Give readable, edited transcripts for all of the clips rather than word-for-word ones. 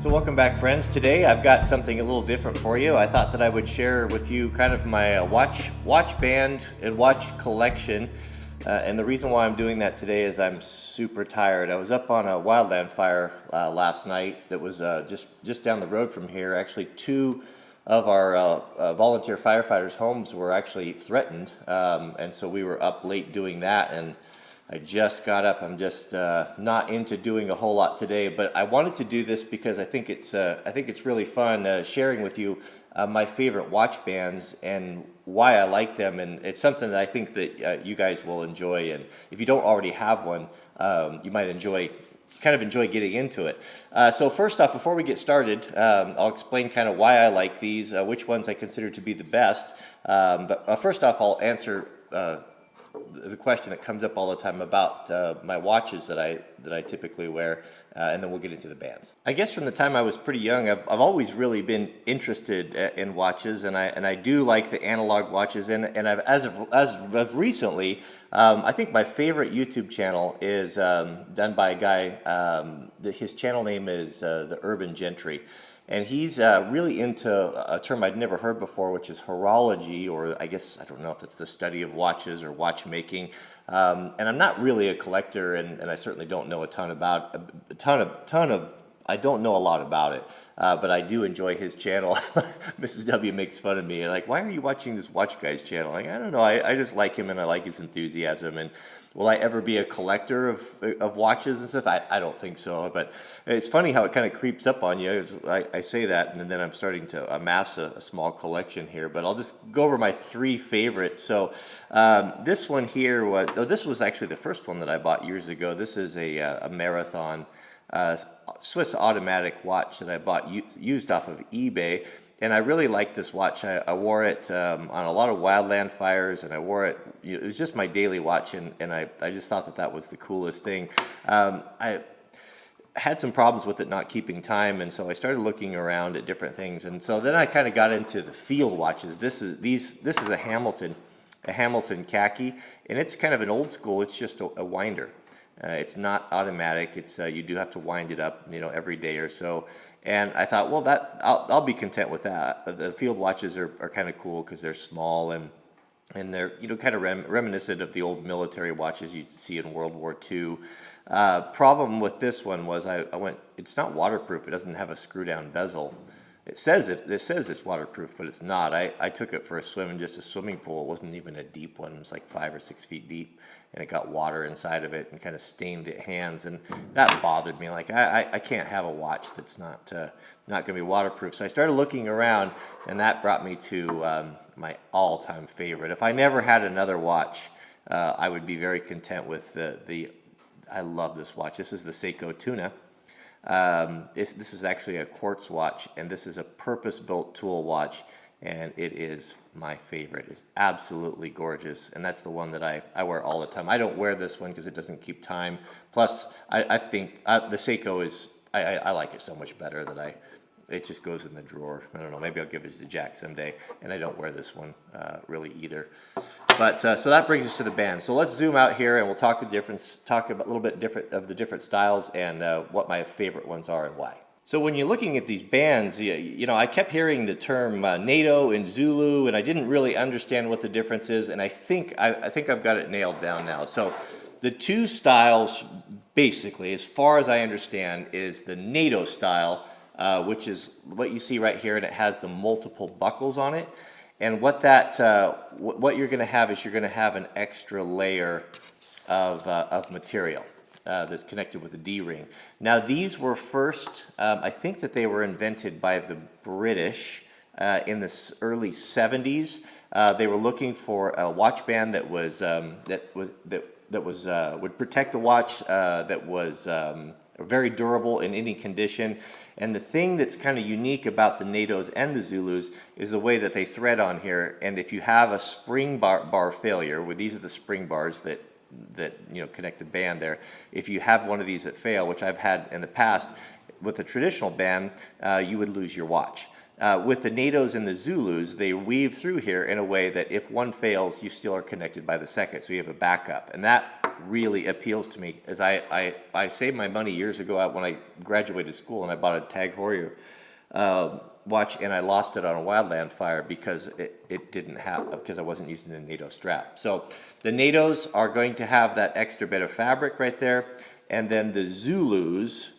So welcome back, friends. Today I've got something a little different for you. I thought that I would share with you kind of my watch band and watch collection. And the reason why I'm doing that today is I'm super tired. I was up on a wildland fire last night that was just down the road from here. Actually, two of our volunteer firefighters' homes were actually threatened, and so we were up late doing that. And I just got up. I'm just not into doing a whole lot today, but I wanted to do this because I think it's really fun sharing with you my favorite watch bands and why I like them, and it's something that I think that you guys will enjoy. And if you don't already have one, you might enjoy getting into it. So first off, before we get started, I'll explain kind of why I like these, which ones I consider to be the best. But first off, I'll answer the question that comes up all the time about my watches that I typically wear, and then we'll get into the bands. I guess from the time I was pretty young, I've always really been interested in watches, and I do like the analog watches. And I've as of recently, I think my favorite YouTube channel is done by a guy. His channel name is the Urban Gentry. And he's really into a term I'd never heard before, which is horology, or I guess, I don't know if it's the study of watches or watchmaking. And I'm not really a collector, and I certainly don't know I don't know a lot about it, but I do enjoy his channel. Mrs. W makes fun of me, like, why are you watching this watch guy's channel? Like, I don't know, I just like him, and I like his enthusiasm. And will I ever be a collector of watches and stuff? I don't think so, but it's funny how it kind of creeps up on you. I say that, and then I'm starting to amass a small collection here, but I'll just go over my three favorites. So this one here this was actually the first one that I bought years ago. This is a Marathon Swiss automatic watch that I bought used off of eBay. And I really like this watch. I wore it on a lot of wildland fires, and I wore it, it was just my daily watch, and I just thought that was the coolest thing. I had some problems with it not keeping time, and so I started looking around at different things. And so then I kind of got into the field watches. This is a Hamilton khaki, and it's kind of an old school. It's just a winder. It's not automatic. It's you do have to wind it up, every day or so. And I thought, well, I'll be content with that. The field watches are kind of cool because they're small and they're kind of reminiscent of the old military watches you'd see in World War II. Problem with this one was it's not waterproof. It doesn't have a screw down bezel. It says it's waterproof, but it's not. I took it for a swim in just a swimming pool. It wasn't even a deep one. It was like 5 or 6 feet deep, and it got water inside of it and kind of stained the hands, and that bothered me. Like, I can't have a watch that's not going to be waterproof. So I started looking around, and that brought me to my all-time favorite. If I never had another watch, I would be very content with I love this watch. This is the Seiko Tuna. This is actually a quartz watch, and this is a purpose-built tool watch, and it is my favorite. It's absolutely gorgeous, and that's the one that I wear all the time. I don't wear this one because it doesn't keep time. Plus, I think the Seiko is, I like it so much better that it just goes in the drawer. I don't know, maybe I'll give it to Jack someday, and I don't wear this one really either. But so that brings us to the band. So let's zoom out here, and we'll talk about a little bit different of the different styles and what my favorite ones are and why. So when you're looking at these bands, I kept hearing the term Nato and Zulu, and I didn't really understand what the difference is. And I think I've got it nailed down now. So the two styles, basically, as far as I understand, is the Nato style, which is what you see right here, and it has the multiple buckles on it. And what you're going to have is you're going to have an extra layer of material that's connected with a D-ring. Now, these were first, I think that they were invented by the British in the early 70s. They were looking for a watch band that would protect the watch, that was very durable in any condition. And the thing that's kind of unique about the Natos and the Zulus is the way that they thread on here. And if you have a spring bar failure, where these are the spring bars that connect the band there, if you have one of these that fail, which I've had in the past, with a traditional band, you would lose your watch. With the Natos and the Zulus, they weave through here in a way that if one fails, you still are connected by the second, so you have a backup. And that really appeals to me. As I saved my money years ago when I graduated school, and I bought a Tag Heuer watch, and I lost it on a wildland fire because it didn't have, because I wasn't using the NATO strap. So the NATOs are going to have that extra bit of fabric right there, and then the Zulus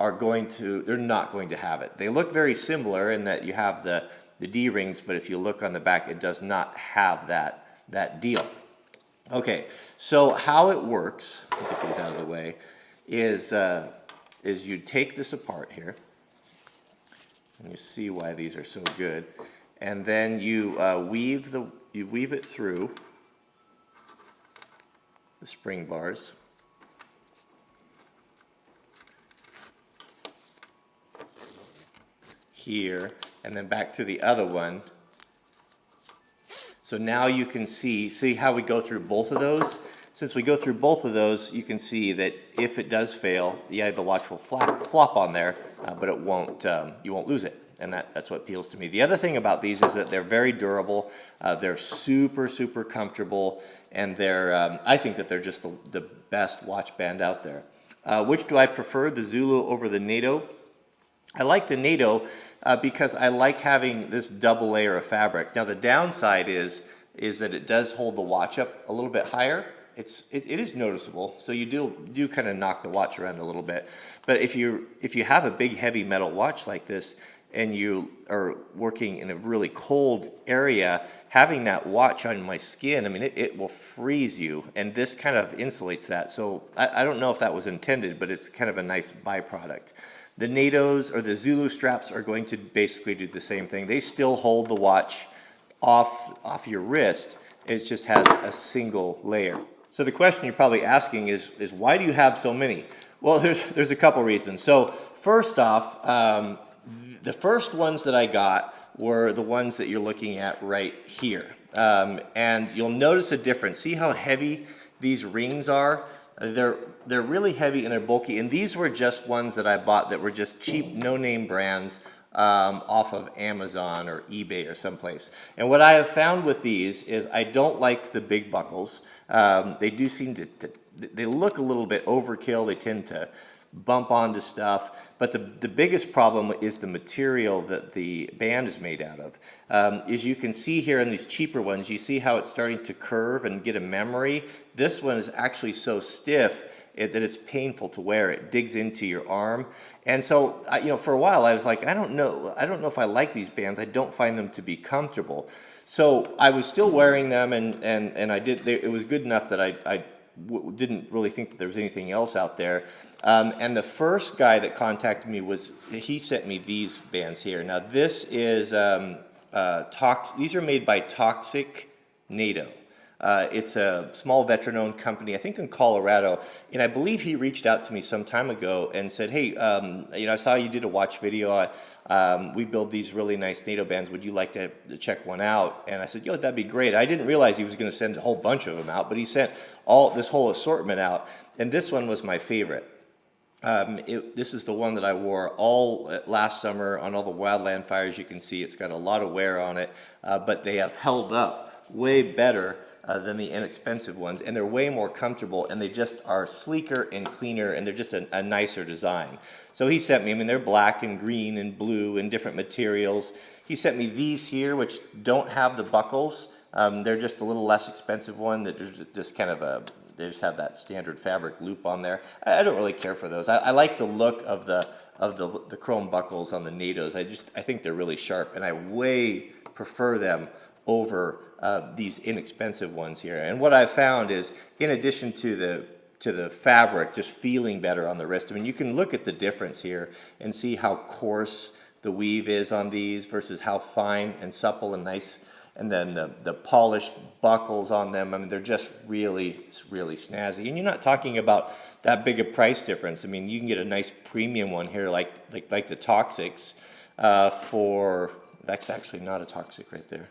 are they're not going to have it. They look very similar in that you have the D-rings, but if you look on the back, it does not have that deal. Okay, so how it works, let me get these out of the way, is you take this apart here, and you see why these are so good, and then you weave it through the spring bars. Here, and then back through the other one. So now you can see how we go through both of those? Since we go through both of those, you can see that if it does fail, yeah, the watch will flop on there, but it won't, you won't lose it. And that's what appeals to me. The other thing about these is that they're very durable, they're super, super comfortable, and they're, I think that they're just the best watch band out there. Which do I prefer, the Zulu over the NATO? I like the NATO because I like having this double layer of fabric. Now the downside is that it does hold the watch up a little bit higher. It is noticeable, so you do kind of knock the watch around a little bit. But if you have a big heavy metal watch like this and you are working in a really cold area, having that watch on my skin, I mean, it will freeze you, and this kind of insulates that. So I don't know if that was intended, but it's kind of a nice byproduct. The NATOs or the Zulu straps are going to basically do the same thing. They still hold the watch off your wrist. It just has a single layer. So the question you're probably asking is why do you have so many? Well, there's a couple reasons. So first off, the first ones that I got were the ones that you're looking at right here. And you'll notice a difference. See how heavy these rings are? They're really heavy and they're bulky, and these were just ones that I bought that were just cheap, no-name brands off of Amazon or eBay or someplace. And what I have found with these is I don't like the big buckles. They do seem they look a little bit overkill. They tend to bump onto stuff, but the biggest problem is the material that the band is made out of. As you can see here in these cheaper ones, you see how it's starting to curve and get a memory. This one is actually so stiff that it's painful to wear. It digs into your arm. And so, for a while I was like, I don't know if I like these bands. I don't find them to be comfortable. So I was still wearing them, and it was good enough that I didn't really think that there was anything else out there. And the first guy that contacted me he sent me these bands here. Now this is, these are made by Toxic NATO. It's a small veteran-owned company, I think in Colorado, and I believe he reached out to me some time ago and said, hey, I saw you did a watch video. We build these really nice NATO bands. Would you like to check one out? And I said, yo, that'd be great. I didn't realize he was going to send a whole bunch of them out, but he sent this whole assortment out, and this one was my favorite. This is the one that I wore all last summer on all the wildland fires. You can see it's got a lot of wear on it, but they have held up way better than the inexpensive ones, and they're way more comfortable, and they just are sleeker and cleaner, and they're just a nicer design. So he sent me, they're black and green and blue and different materials. He sent me these here, which don't have the buckles. They're just a little less expensive one that just kind of they just have that standard fabric loop on there. I don't really care for those. I like the look of the chrome buckles on the NATOs. I think they're really sharp, and I way prefer them over these inexpensive ones here. And what I've found is, in addition to the fabric just feeling better on the wrist, you can look at the difference here and see how coarse the weave is on these versus how fine and supple and nice. And then the polished buckles on them, they're just really, really snazzy. And you're not talking about that big a price difference. You can get a nice premium one here, like the Toxics, for, that's actually not a Toxic right there.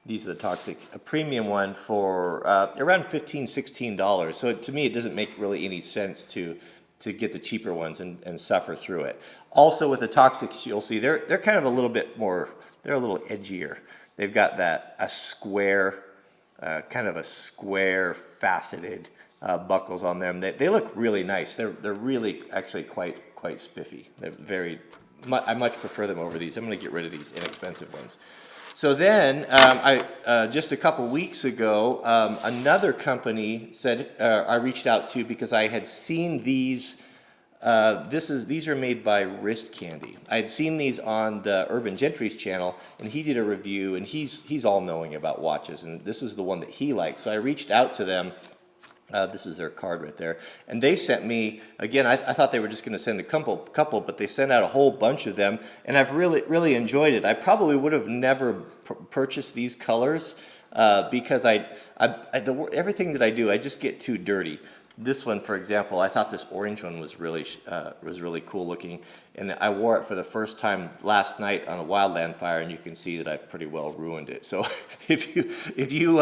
These are the Toxic. A premium one for around $15, $16. So to me, it doesn't make really any sense to get the cheaper ones and suffer through it. Also with the Toxics, you'll see they're kind of a little bit more, they're a little edgier. They've got kind of a square faceted buckles on them. They look really nice. They're really actually quite spiffy. They're very. I much prefer them over these. I'm going to get rid of these inexpensive ones. So then, just a couple weeks ago, another company said I reached out to because I had seen these. These are made by Wrist Candy. I had seen these on the Urban Gentry's channel, and he did a review, and he's all knowing about watches, and this is the one that he liked. So I reached out to them. This is their card right there, and they sent me again. I thought they were just going to send a couple, but they sent out a whole bunch of them, and I've really enjoyed it. I probably would have never purchased these colors because everything that I do, I just get too dirty. This one, for example, I thought this orange one was really cool looking, and I wore it for the first time last night on a wildland fire, and you can see that I've pretty well ruined it. So if you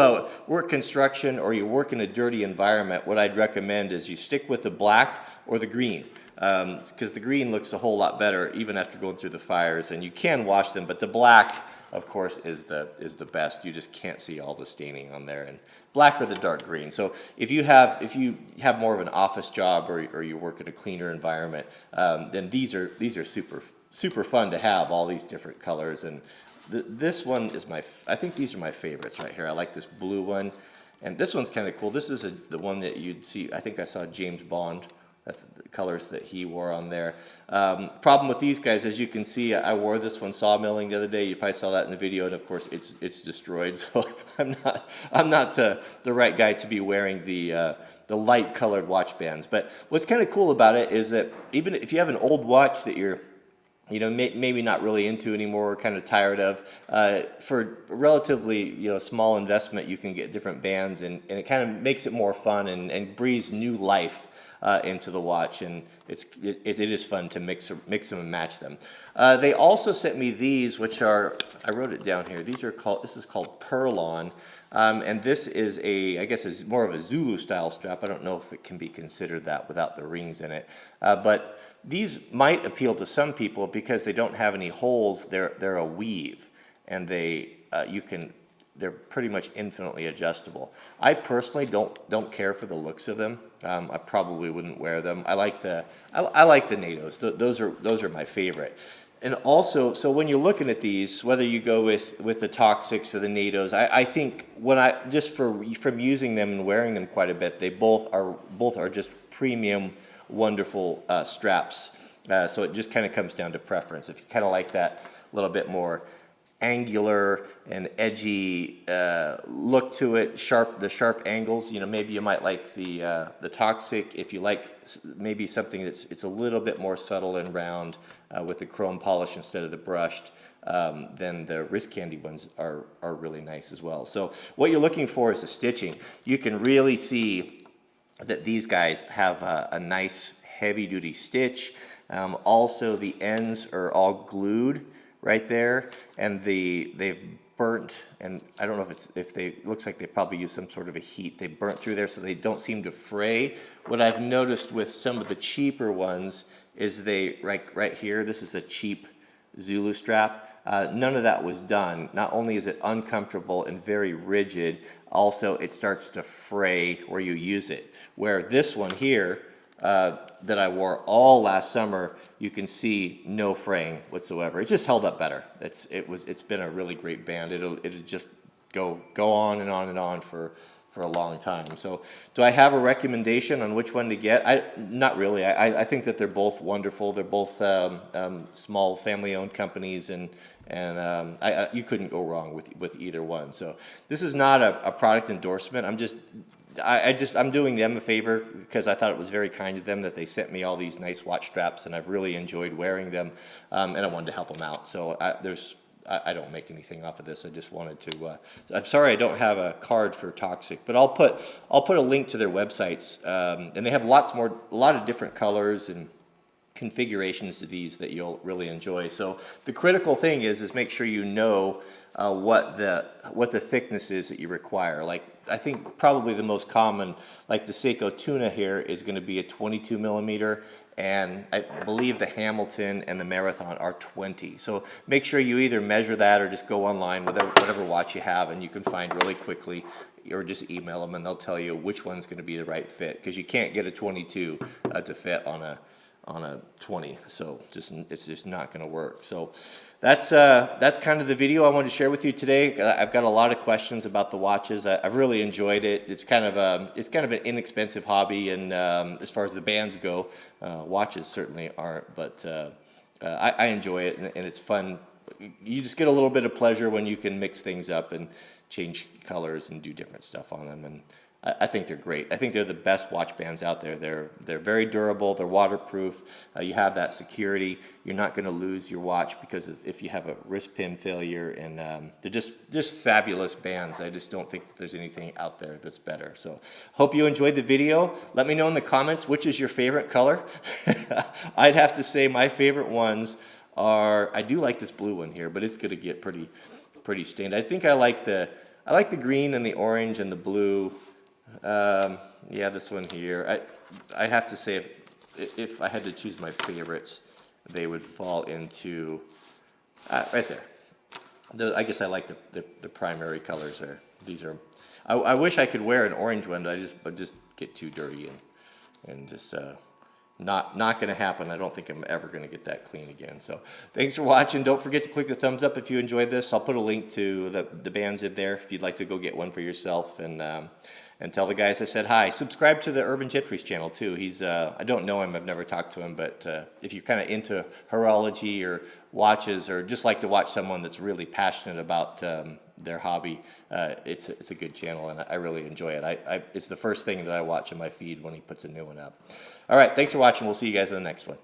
work construction or you work in a dirty environment, what I'd recommend is you stick with the black or the green, because the green looks a whole lot better even after going through the fires, and you can wash them, but the black, of course, is the best. You just can't see all the staining on there, and black or the dark green. So if you have more of an office job or you work in a cleaner environment, then these are super fun to have, all these different colors. And this one is I think these are my favorites right here. I like this blue one, and this one's kind of cool. This is the one that you'd see. I think I saw James Bond. That's the colors that he wore on there. Problem with these guys, as you can see, I wore this one sawmilling the other day. You probably saw that in the video, and of course it's destroyed. So I'm not the right guy to be wearing the light colored watch bands. But what's kind of cool about it is that even if you have an old watch that you're maybe not really into anymore, or kind of tired of, for a relatively small investment, you can get different bands, and it kind of makes it more fun and breathes new life into the watch, and it is fun to mix them and match them. They also sent me these, which are, I wrote it down here. This is called Perlon, and this is I guess is more of a Zulu style strap. I don't know if it can be considered that without the rings in it, but these might appeal to some people because they don't have any holes. They're a weave, and they're pretty much infinitely adjustable. I personally don't care for the looks of them. I probably wouldn't wear them. I like the Natos. Those are my favorite. And also, so when you're looking at these, whether you go with the Toxics or the Natos, I think from using them and wearing them quite a bit, they both are just premium, wonderful straps. So it just kind of comes down to preference. If you kind of like that little bit more angular and edgy look to it, the sharp angles, maybe you might like the Toxic. If you like maybe something it's a little bit more subtle and round with the chrome polish instead of the brushed, then the Wrist Candy ones are really nice as well. So what you're looking for is the stitching. You can really see that these guys have a nice heavy duty stitch. Also the ends are all glued right there, and they've burnt, and I don't know if looks like they probably used some sort of a heat. They burnt through there, so they don't seem to fray. What I've noticed with some of the cheaper ones is right here, this is a cheap Zulu strap. None of that was done. Not only is it uncomfortable and very rigid, also it starts to fray where you use it. Where this one here, that I wore all last summer, you can see no fraying whatsoever. It just held up better. It's been a really great band. It'll just go on and on and on for a long time. So do I have a recommendation on which one to get? Not really. I think that they're both wonderful. They're both small family-owned companies, and you couldn't go wrong with either one. So this is not a product endorsement. I'm doing them a favor because I thought it was very kind of them that they sent me all these nice watch straps, and I've really enjoyed wearing them, and I wanted to help them out. So I don't make anything off of this. I just wanted to. I'm sorry I don't have a card for Toxic, but I'll put a link to their websites, and they have a lot of different colors and configurations to these that you'll really enjoy. So the critical thing is make sure you know what the thickness is that you require. Like, I think probably the most common, like the Seiko Tuna here, is going to be a 22 millimeter, and I believe the Hamilton and the Marathon are 20. So make sure you either measure that or just go online with whatever watch you have, and you can find really quickly or just email them and they'll tell you which one's going to be the right fit, because you can't get a 22 to fit on a 20, so it's just not going to work. So that's kind of the video I wanted to share with you today. I've got a lot of questions about the watches. I've really enjoyed it. It's kind of an inexpensive hobby, and as far as the bands go, watches certainly aren't, but I enjoy it, and it's fun. You just get a little bit of pleasure when you can mix things up and change colors and do different stuff on them, and I think they're great. I think they're the best watch bands out there. They're very durable. They're waterproof. You have that security. You're not going to lose your watch because if you have a wrist pin failure, and they're just fabulous bands. I just don't think that there's anything out there that's better. So hope you enjoyed the video. Let me know in the comments which is your favorite color. I'd have to say my favorite ones are, I do like this blue one here, but it's going to get pretty stained. I think I like the green and the orange and the blue. Yeah, this one here. I have to say, if I had to choose my favorites, they would fall into right there. I guess I like the primary colors there. These are. I wish I could wear an orange one, but I'd just get too dirty and just not going to happen. I don't think I'm ever going to get that clean again. So thanks for watching. Don't forget to click the thumbs up if you enjoyed this. I'll put a link to the bands in there if you'd like to go get one for yourself, and tell the guys I said hi. Subscribe to the Urban Gentry's channel too. He's I don't know him, I've never talked to him, but if you're kind of into horology or watches, or just like to watch someone that's really passionate about their hobby, it's a good channel, and I really enjoy it. It's the first thing that I watch in my feed when he puts a new one up. All right, thanks for watching. We'll see you guys in the next one.